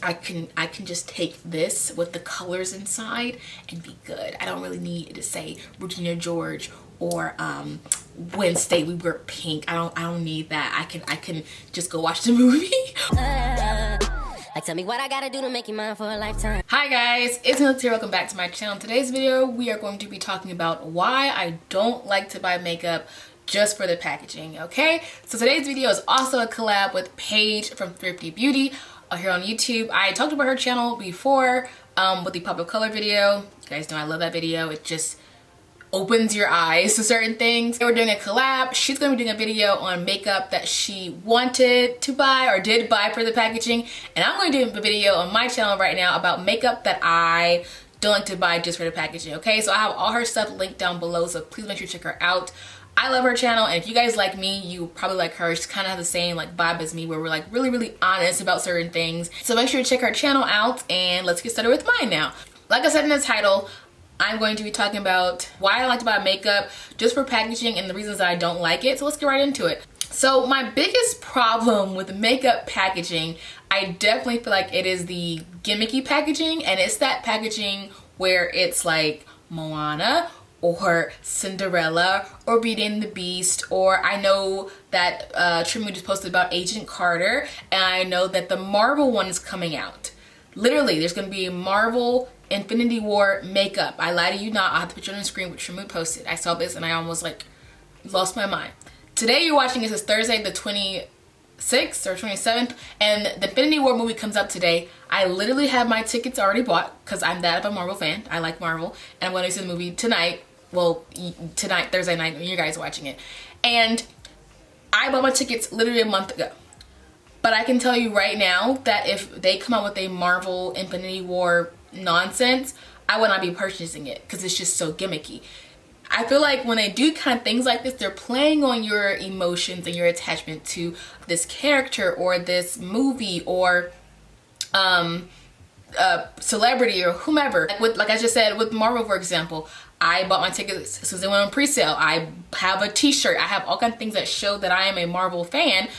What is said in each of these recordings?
I can just take this with the colors inside and be good. I don't really need to say Regina George or Wednesday we wear pink. I don't need that. I can just go watch the movie. Like, tell me what I gotta do to make you mine for a lifetime. Hi guys, it's Alexis here. Welcome back to my channel. In today's video, we are going to be talking about why I don't like to buy makeup just for the packaging, okay? So today's video is also a collab with Paige from Thrifty Beauty here on YouTube. I talked about her channel before with the pop of color video. You guys know I love that video. It just opens your eyes to certain things. We're doing a collab. She's gonna be doing a video on makeup that she wanted to buy or did buy for the packaging, and I'm going to do a video on my channel right now about makeup that I don't like to buy just for the packaging. Okay, so I have all her stuff linked down below, so please make sure to check her out. I love her channel, and if you guys like me, you probably like her. She's kind of have the same like vibe as me, where we're like really honest about certain things. So make sure to check her channel out, and let's get started with mine now. Like I said in the title, I'm going to be talking about why I like to buy makeup just for packaging and the reasons that I don't like it. So let's get right into it. So my biggest problem with makeup packaging, I definitely feel like it is the gimmicky packaging, and it's that packaging where it's like Moana or Cinderella or Beauty and the Beast, or I know that Trim just posted about Agent Carter, and I know that the Marvel one is coming out. Literally, there's going to be a Marvel Infinity War makeup. I lie to you not. I'll have to put you on the screen what Shamu posted. I saw this and I almost like lost my mind. Today you're watching this is Thursday the 26th or 27th, and the Infinity War movie comes up today. I literally have my tickets already bought because I'm that of a Marvel fan. I like Marvel, and I'm going to see the movie tonight. Well, tonight, Thursday night, when you guys are watching it. And I bought my tickets literally a month ago. But I can tell you right now that if they come out with a Marvel Infinity War nonsense, I would not be purchasing it because it's just so gimmicky. I feel like when they do kind of things like this, they're playing on your emotions and your attachment to this character or this movie or celebrity or whomever. Like I just said with Marvel, for example, I bought my tickets as soon as they went on pre-sale. I have a t-shirt. I have all kinds of things that show that I am a Marvel fan.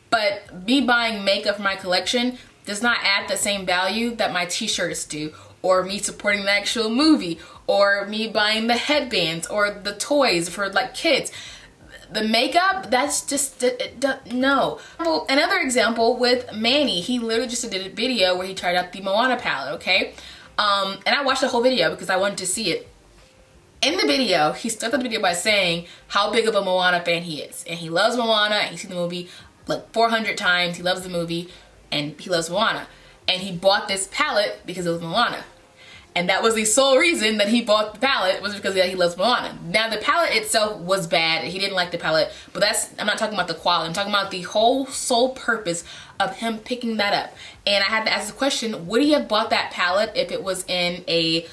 But me buying makeup for my collection does not add the same value that my t-shirts do, or me supporting the actual movie, or me buying the headbands or the toys for like kids. The makeup, that's just, no. Well, another example with Manny, he literally just did a video where he tried out the Moana palette, okay? And I watched the whole video because I wanted to see it. In the video, he started the video by saying how big of a Moana fan he is. And he loves Moana, and he's seen the movie like 400 times. He loves the movie and he loves Moana, and he bought this palette because it was Moana, and that was the sole reason that he bought the palette, was because he loves Moana. Now the palette itself was bad, he didn't like the palette, but I'm not talking about the quality. I'm talking about the whole sole purpose of him picking that up. And I had to ask the question, would he have bought that palette if it was in a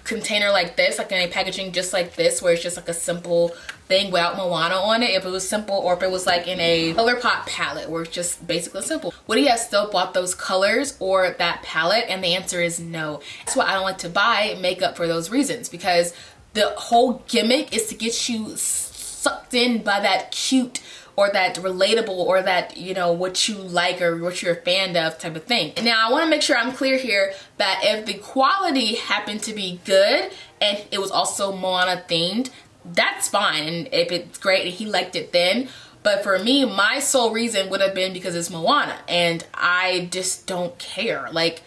container like this, like in a packaging just like this, where it's just like a simple thing without Moana on it? If it was simple, or if it was like in a ColourPop palette where it's just basically simple, would he have still bought those colors or that palette? And the answer is no. That's why I don't like to buy makeup, for those reasons, because the whole gimmick is to get you sucked in by that cute or that relatable or that, you know, what you like or what you're a fan of type of thing. And now I want to make sure I'm clear here that if the quality happened to be good and it was also Moana themed, that's fine, and if it's great and he liked it then. But for me, my sole reason would have been because it's Moana, and I just don't care. Like,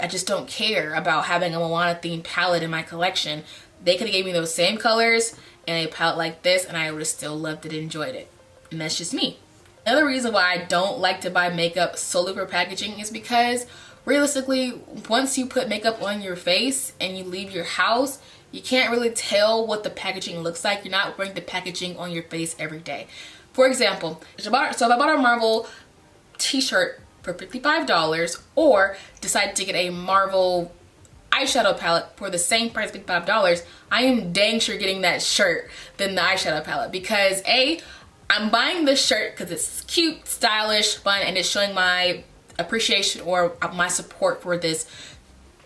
I just don't care about having a Moana themed palette in my collection. They could have gave me those same colors and a palette like this, and I would have still loved it and enjoyed it. And that's just me. Another reason why I don't like to buy makeup solely for packaging is because realistically, once you put makeup on your face and you leave your house, you can't really tell what the packaging looks like. You're not wearing the packaging on your face every day. For example, so if I bought a Marvel t-shirt for $55 or decided to get a Marvel eyeshadow palette for the same price, $55, I am dang sure getting that shirt than the eyeshadow palette, because A, I'm buying this shirt because it's cute, stylish, fun, and it's showing my appreciation or my support for this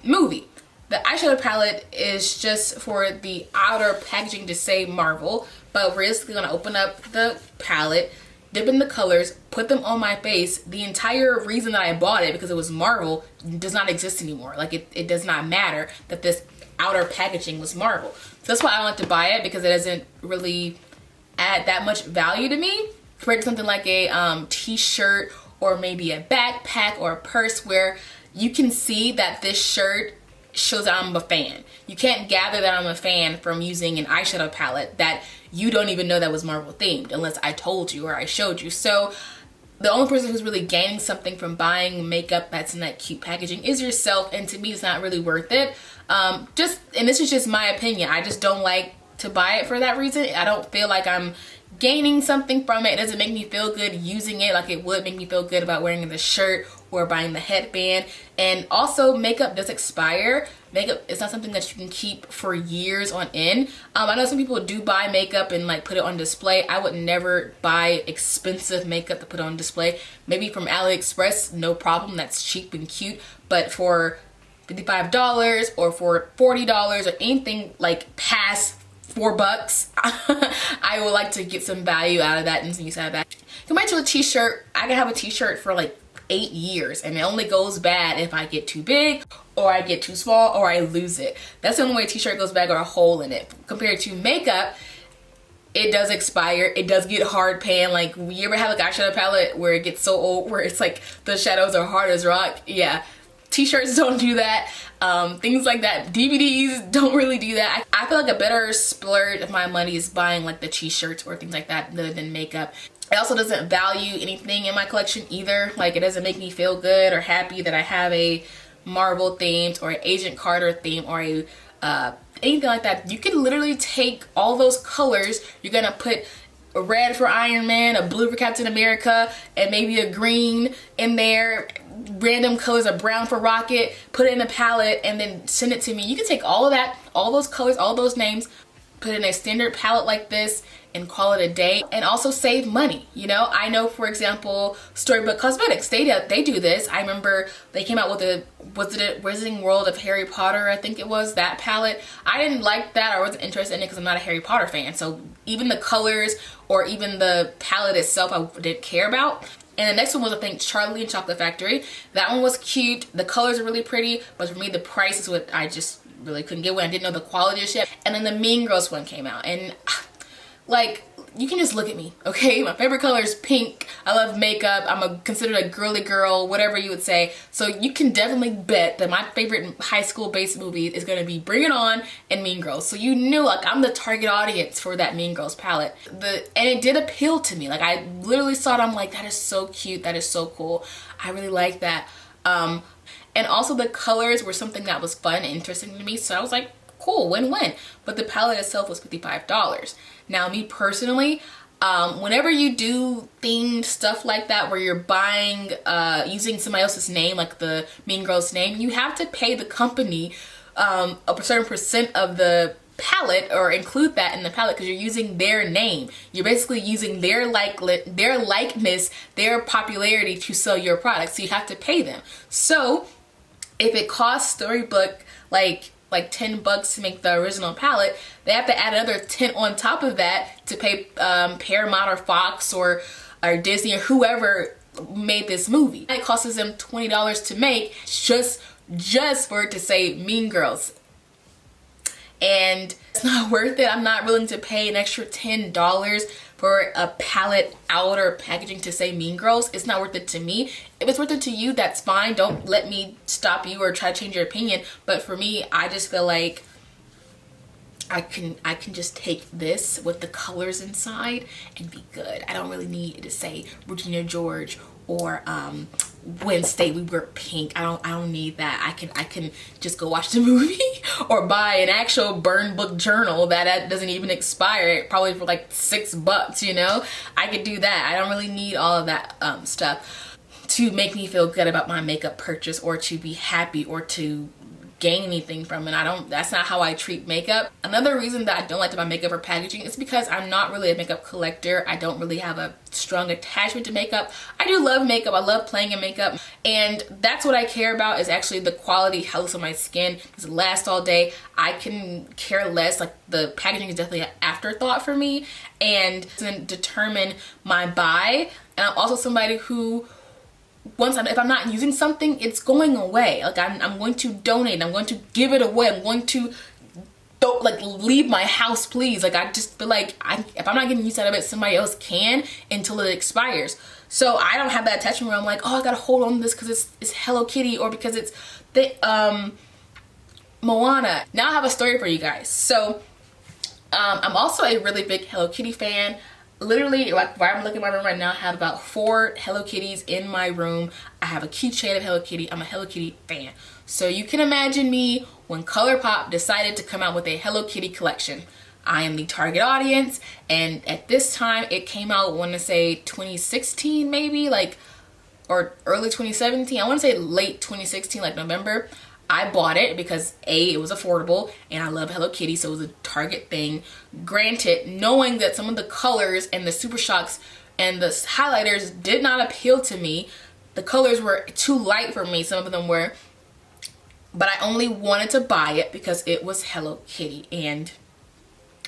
movie. The eyeshadow palette is just for the outer packaging to say Marvel, but realistically, when I open up the palette, dip in the colors, put them on my face. The entire reason that I bought it, because it was Marvel, does not exist anymore. Like it does not matter that this outer packaging was Marvel. So that's why I want to buy it, because it doesn't really add that much value to me compared to something like a t-shirt or maybe a backpack or a purse, where you can see that this shirt shows that I'm a fan. You can't gather that I'm a fan from using an eyeshadow palette that you don't even know that was Marvel themed unless I told you or I showed you. So the only person who's really gaining something from buying makeup that's in that cute packaging is yourself, and to me it's not really worth it. And this is just my opinion. I just don't like to buy it for that reason. I don't feel like I'm gaining something from it. It doesn't make me feel good using it like it would make me feel good about wearing the shirt or buying the headband. And also, makeup does expire. Makeup is not something that you can keep for years on end. I know some people do buy makeup and like put it on display. I would never buy expensive makeup to put on display. Maybe from AliExpress, no problem, that's cheap and cute. But for $55 or for $40 or anything like past $4, I would like to get some value out of that and some use out of that. Compared to a t-shirt, I can have a t-shirt for like 8 years, and it only goes bad if I get too big or I get too small or I lose it. That's the only way a t-shirt goes bad, or a hole in it. Compared to makeup, it does expire, it does get hard pan. Like, you ever have like eyeshadow palette where it gets so old where it's like the shadows are hard as rock? Yeah, t-shirts don't do that. Things like that. DVDs don't really do that. I feel like a better splurge of my money is buying like the t-shirts or things like that rather than makeup. It also doesn't value anything in my collection either. Like, it doesn't make me feel good or happy that I have a Marvel themed or an Agent Carter theme or a anything like that. You can literally take all those colors. You're gonna put a red for Iron Man, a blue for Captain America, and maybe a green in there, random colors, a brown for Rocket, put it in a palette and then send it to me. You can take all of that, all those colors, all those names, put it in a standard palette like this and call it a day, and also save money. You know, I know, for example, Storybook Cosmetics, they do this. I remember they came out with was it a Wizarding World of Harry Potter, I think it was, that palette. I didn't like that. I wasn't interested in it because I'm not a Harry Potter fan. So even the colors or even the palette itself, I didn't care about. And the next one was, I think, Charlie and Chocolate Factory. That one was cute. The colors are really pretty, but for me, the price is what I just really couldn't get when I didn't know the quality of shit. And then the Mean Girls one came out, and like, you can just look at me, okay? My favorite color is pink. I love makeup. I'm considered a girly girl, whatever you would say. So you can definitely bet that my favorite high school based movie is gonna be Bring It On and Mean Girls. So you knew, like, I'm the target audience for that Mean Girls palette. And it did appeal to me. Like, I literally saw it, I'm like, that is so cute, that is so cool. I really like that. And also the colors were something that was fun and interesting to me. So I was like, cool, win-win. But the palette itself was $55. Now, me personally, whenever you do themed stuff like that where you're buying using somebody else's name, like the Mean Girls name, you have to pay the company a certain percent of the palette, or include that in the palette, because you're using their name. You're basically using their likeness, their popularity to sell your product. So you have to pay them. So if it costs Storybook like $10 to make the original palette, they have to add another 10 on top of that to pay Paramount or Fox or Disney or whoever made this movie. It costs them $20 to make just for it to say Mean Girls. And it's not worth it. I'm not willing to pay an extra $10 for a palette outer packaging to say Mean Girls. It's not worth it to me. If it's worth it to you, that's fine. Don't let me stop you or try to change your opinion. But for me, I just feel like I can just take this with the colors inside and be good. I don't really need it to say Regina George or Wednesday we wear pink. I don't need that. I can just go watch the movie or buy an actual burn book journal that doesn't even expire, probably for like $6, you know? I could do that. I don't really need all of that stuff to make me feel good about my makeup purchase, or to be happy, or to gain anything from it. That's not how I treat makeup. Another reason that I don't like to buy makeup or packaging is because I'm not really a makeup collector. I don't really have a strong attachment to makeup. I do love makeup. I love playing in makeup, and that's what I care about, is actually the quality, how it looks on my skin. Does it last all day? I can care less. Like, the packaging is definitely an afterthought for me, and it doesn't determine my buy. And I'm also somebody who, if I'm not using something, it's going away. Like, I'm going to donate. I'm going to give it away. I'm going to leave my house, please. Like, I just feel like if I'm not getting use out of it, somebody else can until it expires. So I don't have that attachment where I'm like, oh, I gotta hold on to this because it's Hello Kitty, or because it's the Moana. Now I have a story for you guys. So I'm also a really big Hello Kitty fan. Literally, like, where I'm looking at my room right now, I have about 4 Hello Kitties in my room. I have a keychain of Hello Kitty. I'm a Hello Kitty fan. So you can imagine me when ColourPop decided to come out with a Hello Kitty collection. I am the target audience, and at this time it came out, I want to say 2016 maybe, like, or early 2017. I want to say late 2016, like November. I bought it because A, it was affordable, and I love Hello Kitty, so it was a Target thing. Granted, knowing that some of the colors and the Super Shocks and the highlighters did not appeal to me. The colors were too light for me, some of them were. But I only wanted to buy it because it was Hello Kitty, and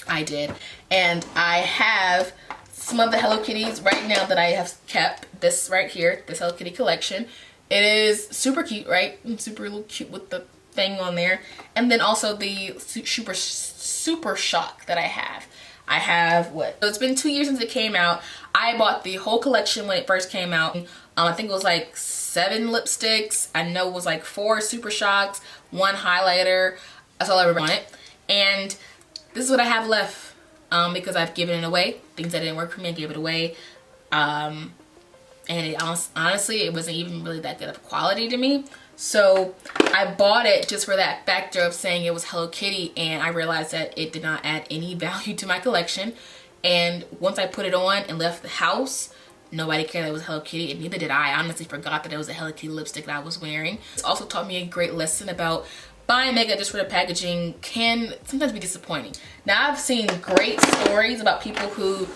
I did. And I have some of the Hello Kitties right now that I have kept. This right here, this Hello Kitty collection. It is super cute, right? Super little cute with the thing on there. And then also the super shock that I have. I have what? So it's been 2 years since it came out. I bought the whole collection when it first came out. I think it was like 7 lipsticks. I know it was like 4 super shocks, 1 highlighter. That's all I ever wanted. And this is what I have left because I've given it away. Things that didn't work for me, I gave it away. And it honestly, it wasn't even really that good of quality to me. So I bought it just for that factor of saying it was Hello Kitty, and I realized that it did not add any value to my collection. And once I put it on and left the house, nobody cared that it was Hello Kitty, and neither did I. I honestly forgot that it was a Hello Kitty lipstick that I was wearing. It's also taught me a great lesson about buying makeup just for the packaging can sometimes be disappointing. Now, I've seen great stories about people who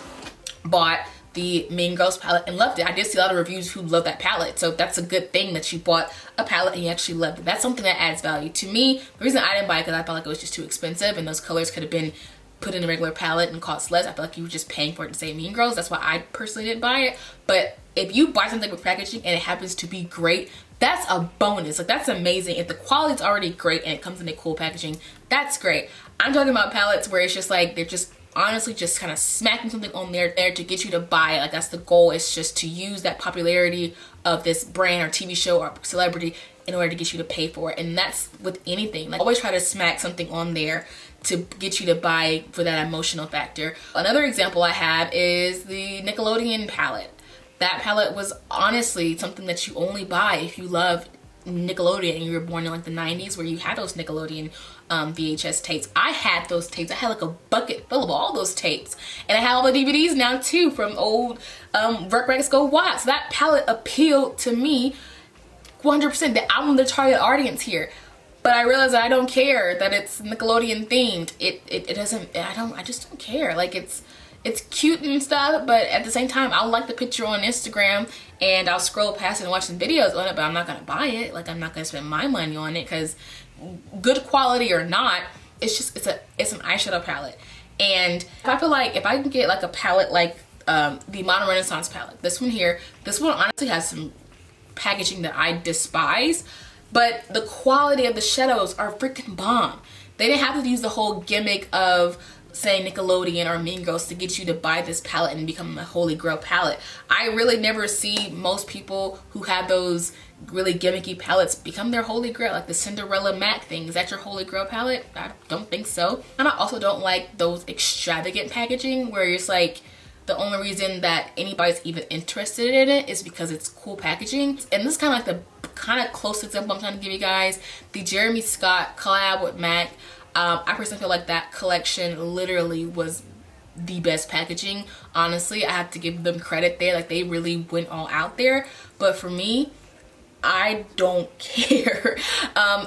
bought the Mean Girls palette and loved it. I did see a lot of reviews who love that palette, so that's a good thing that you bought a palette and you actually loved it. That's something that adds value to me. The reason I didn't buy it because I felt like it was just too expensive, and those colors could have been put in a regular palette and cost less. I feel like you were just paying for it to say Mean Girls. That's why I personally didn't buy it. But if you buy something with packaging and it happens to be great, that's a bonus. Like, that's amazing. If the quality's already great and it comes in a cool packaging, that's great. I'm talking about palettes where it's just like they're just honestly just kind of smacking something on there to get you to buy it. Like, that's the goal, is just to use that popularity of this brand or TV show or celebrity in order to get you to pay for it. And that's with anything. Like, always try to smack something on there to get you to buy for that emotional factor. Another example I have is the Nickelodeon palette. That palette was honestly something that you only buy if you love Nickelodeon and you were born in like the 90s, where you had those Nickelodeon VHS tapes. I had those tapes. I had like a bucket full of all those tapes, and I have all the DVDs now too from old Rugrats Go Wild. So that palette appealed to me 100%. That I'm the target audience here. But I realized that I don't care that it's Nickelodeon themed. It doesn't. I just don't care. Like, it's cute and stuff, but at the same time, I'll like the picture on Instagram and I'll scroll past it and watch some videos on it, but I'm not gonna buy it. Like, I'm not gonna spend my money on it, because good quality or not, it's an eyeshadow palette. And I feel like if I can get like a palette like the Modern Renaissance palette, this one honestly has some packaging that I despise, but the quality of the shadows are freaking bomb. They didn't have to use the whole gimmick of saying Nickelodeon or Mean Girls to get you to buy this palette and become a holy grail palette. I really never see most people who have those really gimmicky palettes become their holy grail, like the Cinderella matte thing. Is that your holy grail palette? I don't think so. And I also don't like those extravagant packaging where it's like the only reason that anybody's even interested in it is because it's cool packaging. And this is kind of like the kind of close example I'm trying to give you guys. The Jeremy Scott collab with MAC. I personally feel like that collection literally was the best packaging. Honestly, I have to give them credit there. Like, they really went all out there. But for me, I don't care.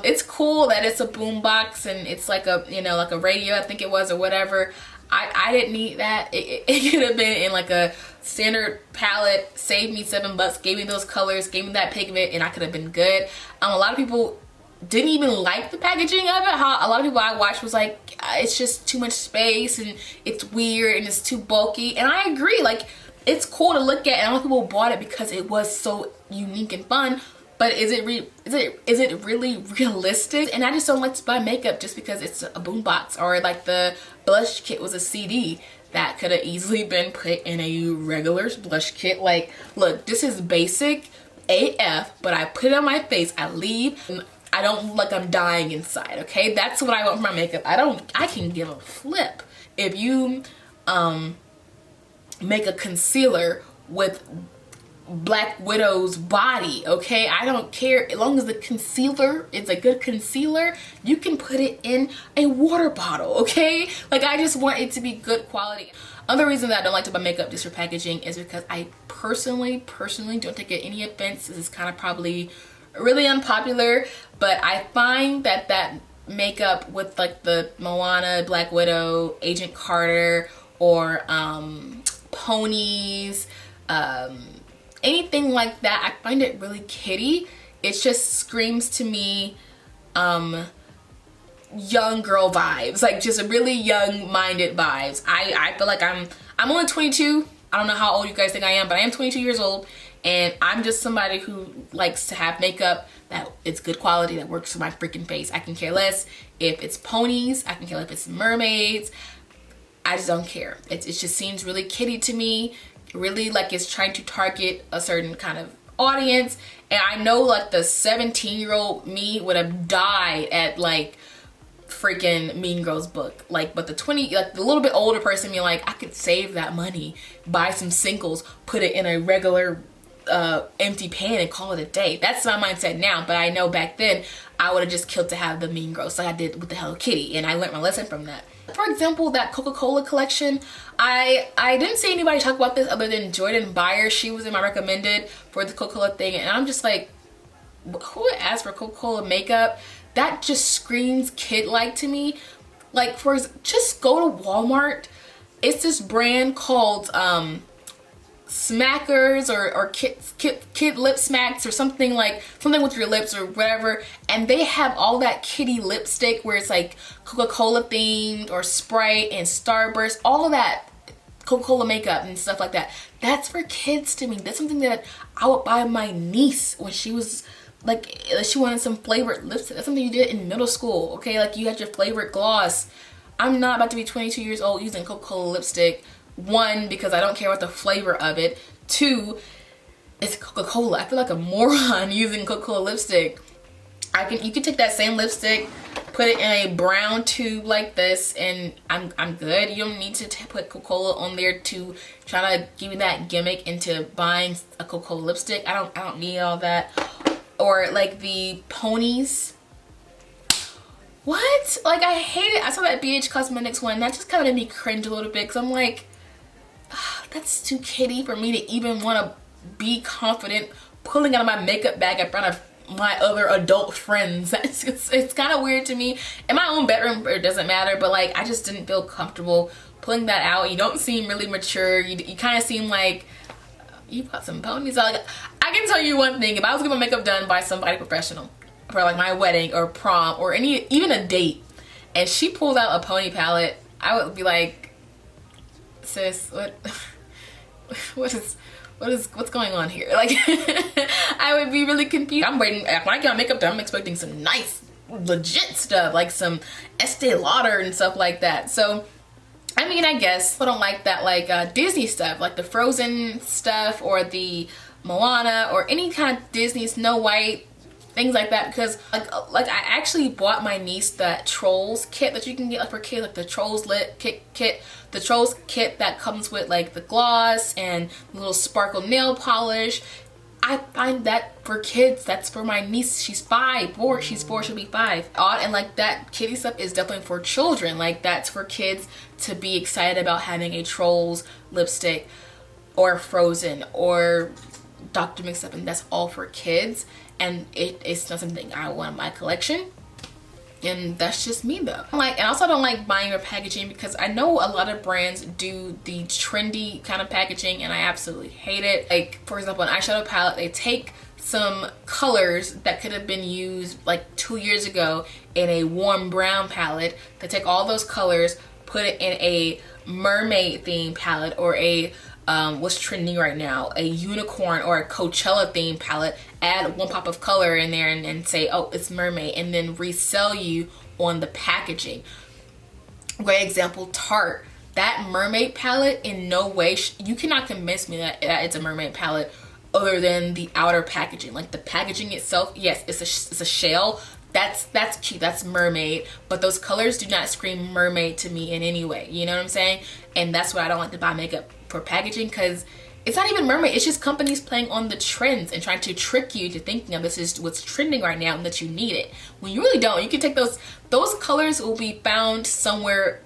It's cool that it's a boombox and it's like a, you know, like a radio, I think it was, or whatever. I didn't need that. It could have been in like a standard palette, saved me $7, gave me those colors, gave me that pigment, and I could have been good. A lot of people didn't even like the packaging of it. A lot of people I watched was like, it's just too much space and it's weird and it's too bulky. And I agree, like, it's cool to look at, and a lot of people bought it because it was so unique and fun. But is it really realistic? And I just don't like to buy makeup just because it's a boombox, or like the blush kit was a CD that could have easily been put in a regular blush kit. Like, look, this is basic AF, but I put it on my face, I leave, and I don't look like I'm dying inside, okay? That's what I want for my makeup. I can give a flip if you make a concealer with Black Widow's body, okay? I don't care. As long as the concealer is a good concealer, you can put it in a water bottle, okay? Like, I just want it to be good quality. Other reason that I don't like to buy makeup just for packaging is because I personally don't take any offense. This is kind of probably really unpopular, but I find that makeup with like the Moana, Black Widow, Agent Carter, or ponies, anything like that, I find it really kiddie. It just screams to me young girl vibes, like just really young minded vibes. I feel like I'm only 22. I don't know how old you guys think I am, but I am 22 years old, and I'm just somebody who likes to have makeup that it's good quality, that works for my freaking face. I can care less if it's ponies, I can care less if it's mermaids. I just don't care. It just seems really kiddie to me, really like it's trying to target a certain kind of audience. And I know like the 17-year-old me would have died at like freaking Mean Girls book, like, but the 20, like the little bit older person be like, I could save that money, buy some singles, put it in a regular empty pan and call it a day. That's my mindset now, but I know back then I would have just killed to have the Mean Girls like I did with the Hello Kitty, and I learned my lesson from that. For example, that Coca-Cola collection, I didn't see anybody talk about this other than Jordan Byer. She was in my recommended for the Coca-Cola thing, and I'm just like, who would ask for Coca-Cola makeup? That just screams kid-like to me. Like, just go to Walmart. It's this brand called Smackers or Kid Lip Smacks or something, like something with your lips or whatever, and they have all that kitty lipstick where it's like Coca-Cola themed or Sprite and Starburst, all of that Coca-Cola makeup and stuff like that. That's for kids to me. That's something that I would buy my niece when she was like, she wanted some flavored lipstick. That's something you did in middle school, okay? Like, you had your flavored gloss. I'm not about to be 22 years old using Coca-Cola lipstick. One, because I don't care about the flavor of it. Two, it's Coca-Cola. I feel like a moron using Coca-Cola lipstick. You can take that same lipstick, put it in a brown tube like this, and I'm good. You don't need to put Coca-Cola on there to try to give me that gimmick into buying a Coca-Cola lipstick. I don't need all that. Or like the ponies. What? Like, I hate it. I saw that BH Cosmetics one. That just kind of made me cringe a little bit, because I'm like, that's too kiddie for me to even want to be confident pulling out of my makeup bag in front of my other adult friends. It's kind of weird to me. In my own bedroom, it doesn't matter, but like, I just didn't feel comfortable pulling that out. You don't seem really mature. You kind of seem like you bought some ponies. Like, I can tell you one thing. If I was getting my makeup done by somebody professional for like my wedding or prom or even a date, and she pulls out a pony palette, I would be like, sis, what's going on here? Like, I would be really confused. I'm waiting, when I get my makeup done, I'm expecting some nice legit stuff, like some Estee Lauder and stuff like that. So I mean, I guess I don't like that, like Disney stuff, like the Frozen stuff or the Moana or any kind of Disney, Snow White, things like that, because like I actually bought my niece that Trolls kit that you can get like for kids, like the Trolls kit, the Trolls kit that comes with like the gloss and the little sparkle nail polish. I find that for kids, that's for my niece. She's 5, or she's 4, she'll be 5. And like that kitty stuff is definitely for children. Like, that's for kids to be excited about having a Trolls lipstick or Frozen or Dr. Mix-Up and that's all for kids, and it's not something I want in my collection. And that's just me though. And also I don't like buying or packaging because I know a lot of brands do the trendy kind of packaging and I absolutely hate it. Like for example, an eyeshadow palette, they take some colors that could have been used like 2 years ago in a warm brown palette. They take all those colors, put it in a mermaid theme palette or a what's trending right now, a unicorn or a Coachella theme palette, add one pop of color in there and say, oh, it's mermaid, and then resell you on the packaging. Great example, Tarte. That mermaid palette, in no way, you cannot convince me that it's a mermaid palette other than the outer packaging. Like the packaging itself, yes, it's a shell. That's cute, that's mermaid, but those colors do not scream mermaid to me in any way, you know what I'm saying? And that's why I don't like to buy makeup for packaging, because it's not even mermaid, it's just companies playing on the trends and trying to trick you to thinking of this is what's trending right now and that you need it, when you really don't. You can take those colors will be found somewhere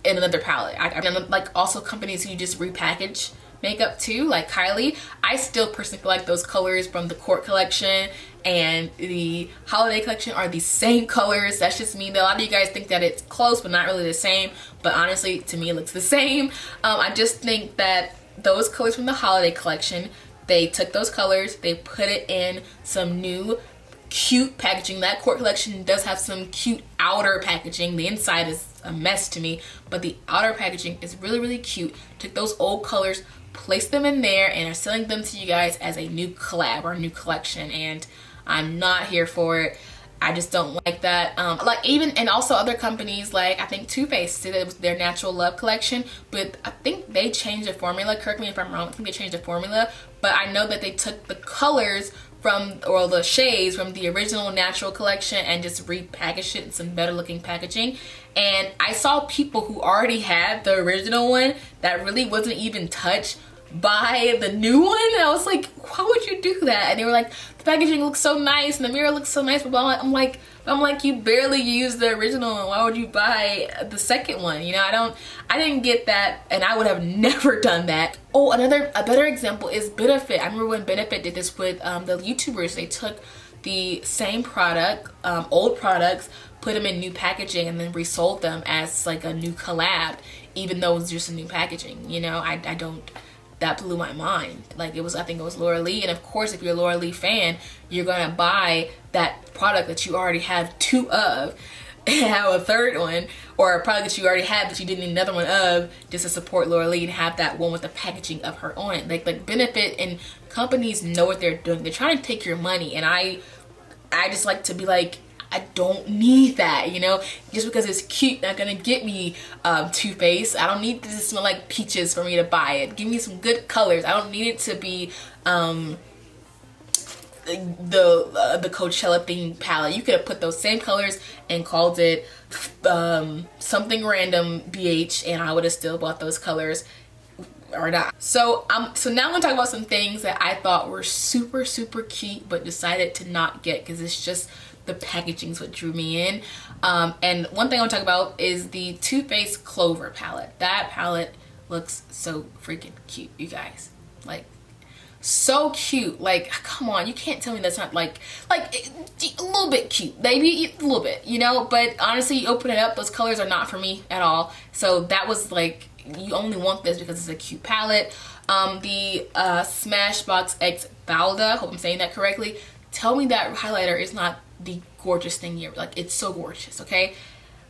in another palette. I like also companies who just repackage makeup too, like Kylie. I still personally feel like those colors from the Court collection and the holiday collection are the same colors. That's just me. A lot of you guys think that it's close but not really the same, but honestly to me it looks the same. I just think that those colors from the holiday collection, they took those colors, they put it in some new cute packaging. That Court collection does have some cute outer packaging. The inside is a mess to me, but the outer packaging is really, really cute. Took those old colors, placed them in there, and are selling them to you guys as a new collab or a new collection, and I'm not here for it. I just don't like that. Like even, and also other companies, like I think Too Faced did it with their Natural Love collection, but I think they changed the formula. Correct me if I'm wrong, I think they changed the formula, but I know that they took the colors from, or the shades from the original Natural collection and just repackaged it in some better looking packaging. And I saw people who already had the original one that really wasn't even touched by the new one, and I was like, why would you do that? And they were like, the packaging looks so nice and the mirror looks so nice, but I'm like you barely used the original one. Why would you buy the second one? You know, I didn't get that, and I would have never done that. Oh, a better example is Benefit. I remember when Benefit did this with the YouTubers. They took the same product, old products, put them in new packaging, and then resold them as like a new collab, even though it was just a new packaging. You know, I don't. That blew my mind. Like I think it was Laura Lee, and of course if you're a Laura Lee fan, you're gonna buy that product that you already have two of and have a third one, or a product that you already have that you didn't need another one of, just to support Laura Lee and have that one with the packaging of her on it. Like Benefit and companies know what they're doing. They're trying to take your money, and I just like to be like, I don't need that, you know? Just because it's cute, not gonna get me Too Faced. I don't need this to smell like peaches for me to buy it. Give me some good colors. I don't need it to be the Coachella themed palette. You could have put those same colors and called it something random BH, and I would have still bought those colors or not. So now I'm gonna talk about some things that I thought were super, super cute but decided to not get because it's just the packaging is what drew me in. And one thing I want to talk about is the Too Faced Clover palette. That palette looks so freaking cute, you guys. Like, so cute. Like, come on, you can't tell me that's not like a little bit cute, maybe a little bit, you know? But honestly, you open it up, those colors are not for me at all. So that was like, you only want this because it's a cute palette. The Smashbox X Balda, hope I'm saying that correctly. Tell me that highlighter is not the gorgeous thing here. Like, it's so gorgeous, okay?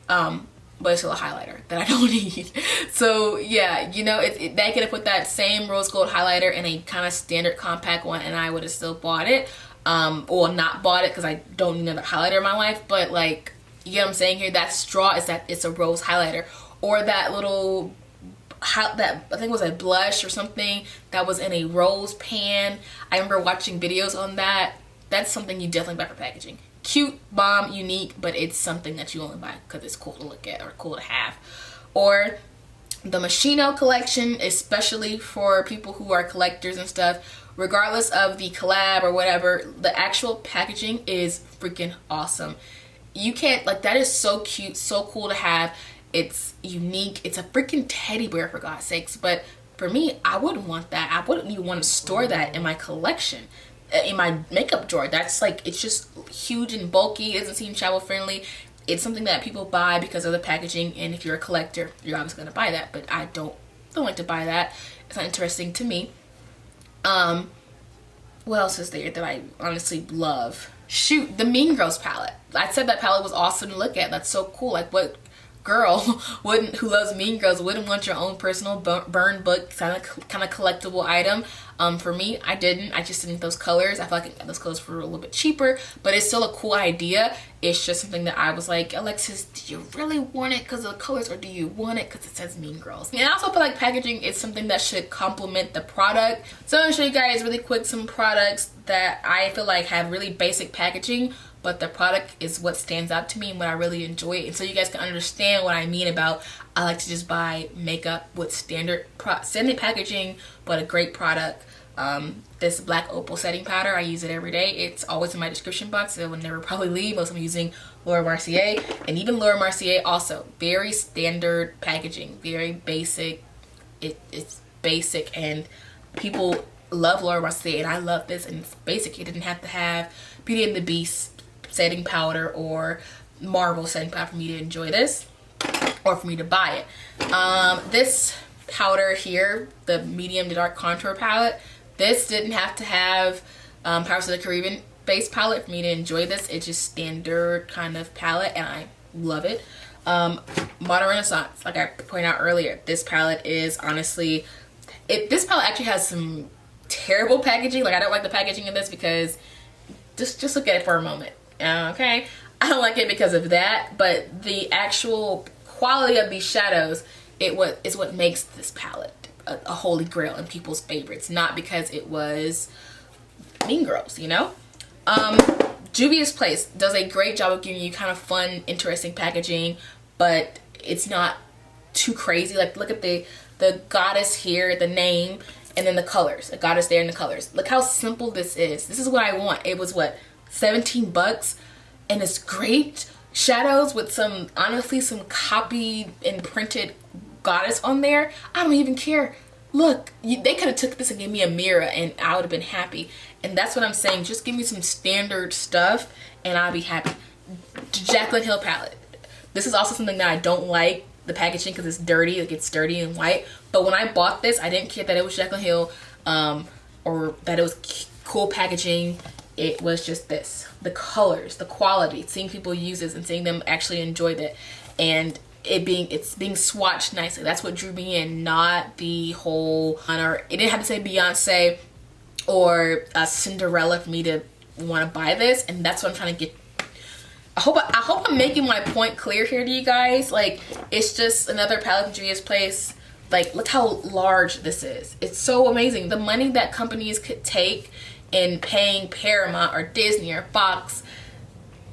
But it's still a highlighter that I don't need. So yeah, you know, they could have put that same rose gold highlighter in a kind of standard compact one and I would have still bought it. Or not bought it because I don't need another highlighter in my life. But like, you get what I'm saying here? That straw is that it's a rose highlighter. Or that little, that I think it was a blush or something that was in a rose pan. I remember watching videos on that. That's something you definitely buy for packaging. Cute, bomb, unique, but it's something that you only buy because it's cool to look at or cool to have. Or the Moschino collection, especially for people who are collectors and stuff, regardless of the collab or whatever, the actual packaging is freaking awesome. You can't, like, that is so cute, so cool to have. It's unique. It's a freaking teddy bear, for God's sakes, but for me, I wouldn't want that. I wouldn't even want to store that in my collection, in my makeup drawer. That's like, it's just huge and bulky. It doesn't seem travel friendly. It's something that people buy because of the packaging, and if you're a collector, you're obviously gonna buy that. But I don't like to buy that. It's not interesting to me. What else is there that I honestly love? Shoot, the Mean Girls palette. I said that palette was awesome to look at. That's so cool. Like, what girl who loves Mean Girls wouldn't want your own personal burn book kind of collectible item? For me, I didn't. I just didn't those colors. I feel like those colors were a little bit cheaper, but it's still a cool idea. It's just something that I was like, Alexis, do you really want it because of the colors, or do you want it because it says Mean Girls? And I also feel like packaging is something that should complement the product. So I'm gonna show you guys really quick some products that I feel like have really basic packaging, but the product is what stands out to me and what I really enjoy. And so you guys can understand what I mean about, I like to just buy makeup with standard packaging, but a great product. This black opal setting powder, I use it every day. It's always in my description box. It will never probably leave. Most of them using Laura Mercier, and even Laura Mercier also very standard packaging, very basic. It's basic, and people love Laura Mercier, and I love this, and it's basic. It didn't have to have Beauty and the Beast setting powder or Marvel setting powder for me to enjoy this, or for me to buy it. This powder here, the medium to dark contour palette, this didn't have to have Pirates of the Caribbean base palette for me to enjoy this. It's just standard kind of palette, and I love it. Modern Renaissance, like I pointed out earlier, this palette is honestly, this palette actually has some terrible packaging. Like, I don't like the packaging in this because, just look at it for a moment, okay? I don't like it because of that, but the actual quality of these shadows, is what makes this palette a holy grail and people's favorites, not because it was Mean Girls, you know? Juvia's Place does a great job of giving you kind of fun, interesting packaging, but it's not too crazy. Like, look at the goddess here, the name, and then the colors. The goddess there and the colors. Look how simple this is. This is what I want. It was, what, 17 bucks? And it's great shadows with some, honestly, some copied and printed goddess on there. I don't even care. Look, they could have took this and gave me a mirror and I would have been happy. And that's what I'm saying. Just give me some standard stuff and I'll be happy. Jaclyn Hill palette. This is also something that I don't like, the packaging, because it's dirty. It gets dirty and white. But when I bought this, I didn't care that it was Jaclyn Hill or that it was cool packaging. It was just this. The colors, the quality, seeing people use this and seeing them actually enjoy it. And it's being swatched nicely. That's what drew me in, not the whole, or it didn't have to say Beyonce or Cinderella for me to want to buy this. And that's what I'm trying to get. I hope I'm making my point clear here to you guys. Like, it's just another palette from Juvia's Place. Like, look how large this is. It's so amazing. The money that companies could take in paying Paramount or Disney or Fox,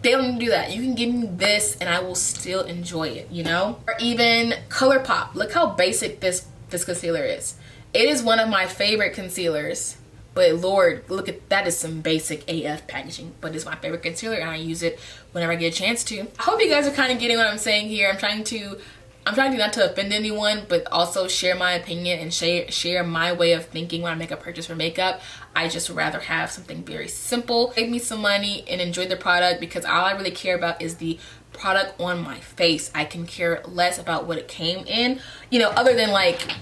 they don't need to do that. You can give me this and I will still enjoy it, you know? Or even ColourPop. Look how basic this concealer is. It is one of my favorite concealers, but Lord, look at that, is some basic AF packaging, but it's my favorite concealer and I use it whenever I get a chance to. I hope you guys are kind of getting what I'm saying here. I'm trying to not to offend anyone, but also share my opinion and share my way of thinking when I make a purchase for makeup. I just would rather have something very simple, save me some money, and enjoy the product, because all I really care about is the product on my face. I can care less about what it came in, you know, other than like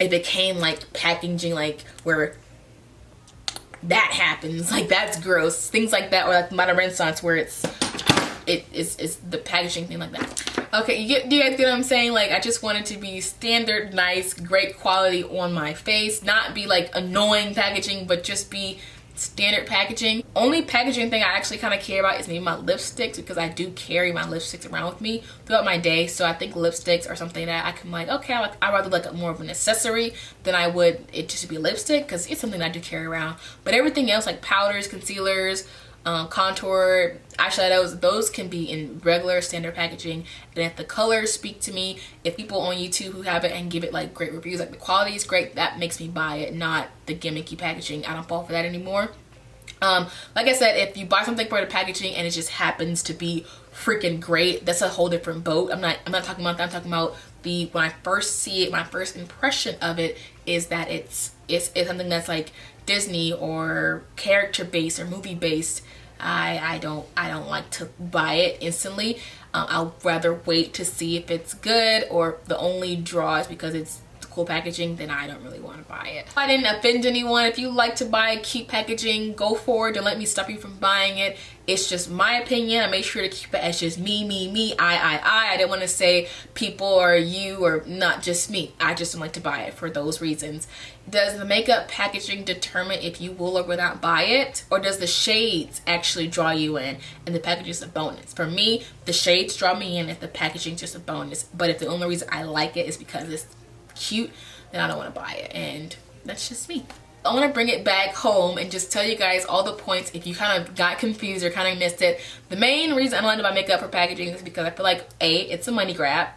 if it came like packaging, like where that happens, like that's gross, things like that, or like Modern Renaissance where it's the packaging thing like that. Okay, do you guys get what I'm saying? Like, I just want it to be standard, nice, great quality on my face. Not be like annoying packaging, but just be standard packaging. Only packaging thing I actually kind of care about is maybe my lipsticks, because I do carry my lipsticks around with me throughout my day. So I think lipsticks are something that I can like, okay, I'd rather like more of an accessory than I would it just be lipstick, because it's something that I do carry around. But everything else, like powders, concealers, contour, eyeshadows, those can be in regular standard packaging. And if the colors speak to me, if people on YouTube who have it and give it like great reviews, like the quality is great, that makes me buy it, not the gimmicky packaging. I don't fall for that anymore. Like I said, if you buy something for the packaging and it just happens to be freaking great, that's a whole different boat. I'm not talking about that. I'm talking about B, when I first see it, my first impression of it is that it's something that's like Disney or character based or movie based. I don't like to buy it instantly. I'll rather wait to see if it's good, or the only draw is because it's cool packaging, then I don't really want to buy it. I didn't offend anyone. If you like to buy cute packaging, go for it. Don't let me stop you from buying it. It's just my opinion. I made sure to keep it as just me, I didn't want to say people or you, or not just me. I just don't like to buy it for those reasons. Does the makeup packaging determine if you will or will not buy it? Or does the shades actually draw you in and the packaging is a bonus? For me, the shades draw me in if the packaging is just a bonus. But if the only reason I like it is because it's cute, then I don't want to buy it, and that's just me. I want to bring it back home and just tell you guys all the points if you kind of got confused or kind of missed it. The main reason I don't like to buy makeup for packaging is because I feel like it's a money grab.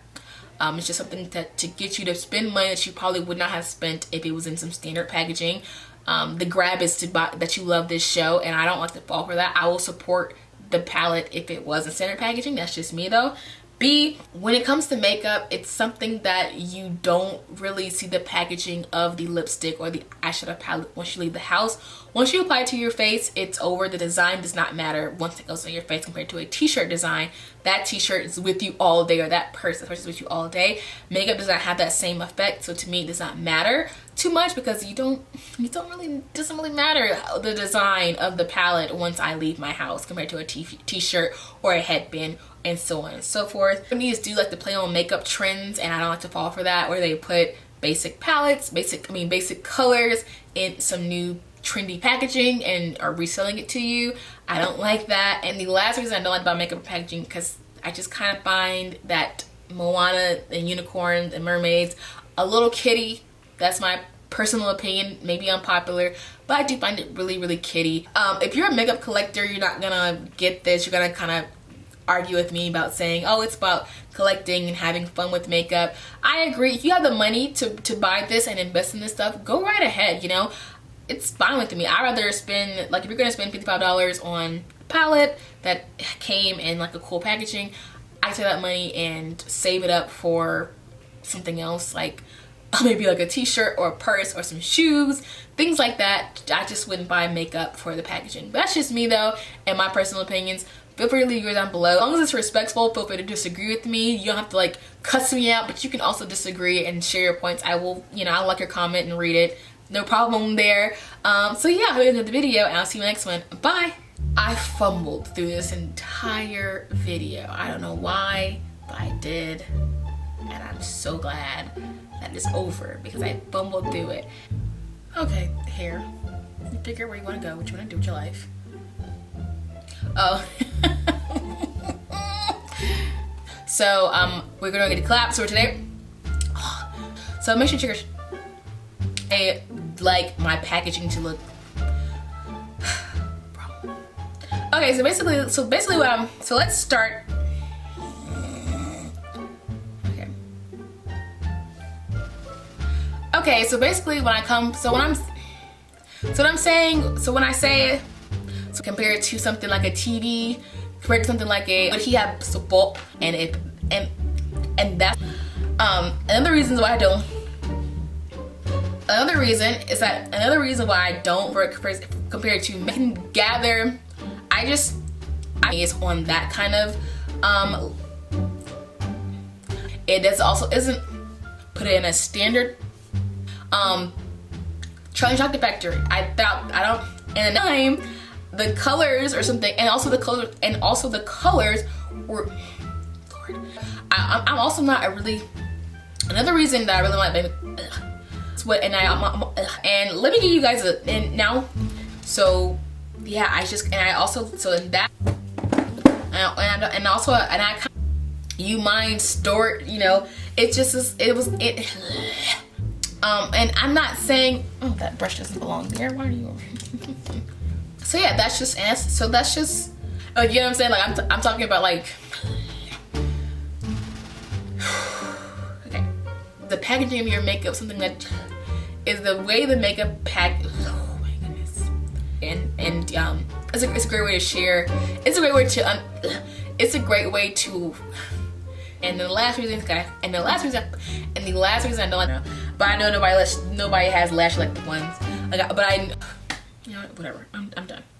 It's just something to get you to spend money that you probably would not have spent if it was in some standard packaging. The grab is to buy that you love this show, and I don't like to fall for that. I will support the palette if it was in standard packaging. That's just me though. B, when it comes to makeup, it's something that you don't really see the packaging of the lipstick or the eyeshadow palette once you leave the house. Once you apply it to your face, it's over. The design does not matter once it goes on your face compared to a t-shirt design. That t-shirt is with you all day, or that person is with you all day. Makeup does not have that same effect, so to me it does not matter too much, because it doesn't really matter the design of the palette once I leave my house compared to a t-shirt or a headband, and so on and so forth. Companies do like to play on makeup trends, and I don't like to fall for that, where they put basic palettes, basic colors in some new trendy packaging and are reselling it to you. I don't like that. And the last reason I don't like to buy makeup packaging, because I just kind of find that Moana and unicorns and mermaids a little kiddie. That's my personal opinion, maybe unpopular, but I do find it really kiddie. If you're a makeup collector, you're not gonna get this. You're gonna kind of argue with me about saying, oh, it's about collecting and having fun with makeup. I agree. If you have the money to buy this and invest in this stuff, go right ahead, you know. It's fine with me. I'd rather spend, like, if you're gonna spend $55 on a palette that came in like a cool packaging, I take that money and save it up for something else, like maybe like a t-shirt or a purse or some shoes, things like that. I just wouldn't buy makeup for the packaging. But that's just me though, and my personal opinions. Feel free to leave yours down below. As long as it's respectful, feel free to disagree with me. You don't have to like cuss me out, but you can also disagree and share your points. I will, I'll like your comment and read it. No problem there. So yeah, I hope you enjoyed the video, and I'll see you in the next one. Bye. I fumbled through this entire video. I don't know why, but I did. And I'm so glad that it's over because I fumbled through it. Okay, hair. You figure where you want to go, what you want to do with your life. Oh. So, we're going to get a clap. So today, so make sure you I like my packaging to look. Okay, so basically so let's start. Okay, so basically when I say compare it to something like a TV, compared to something like but he had some bulk, and that's another reason why I don't compare it to making gather. It's on that kind of it does also isn't put it in a standard Charlie Chocolate Factory. I don't, and the time the colors or something, and also the colors were, Lord, I'm also not a really, another reason that I really like baby, and let me give you guys and now, so yeah, you mind store, and I'm not saying, oh, that brush doesn't belong there. Why are you? So yeah, that's just, you know what I'm saying? Like I'm talking about like, okay, the packaging of your makeup, something that is the way the makeup pack. Oh my goodness, and it's a great way to share. It's a great way to And the last reason, and the last reason I know, but I know nobody has lashes like the ones. Like, but I, you know what, whatever. I'm done.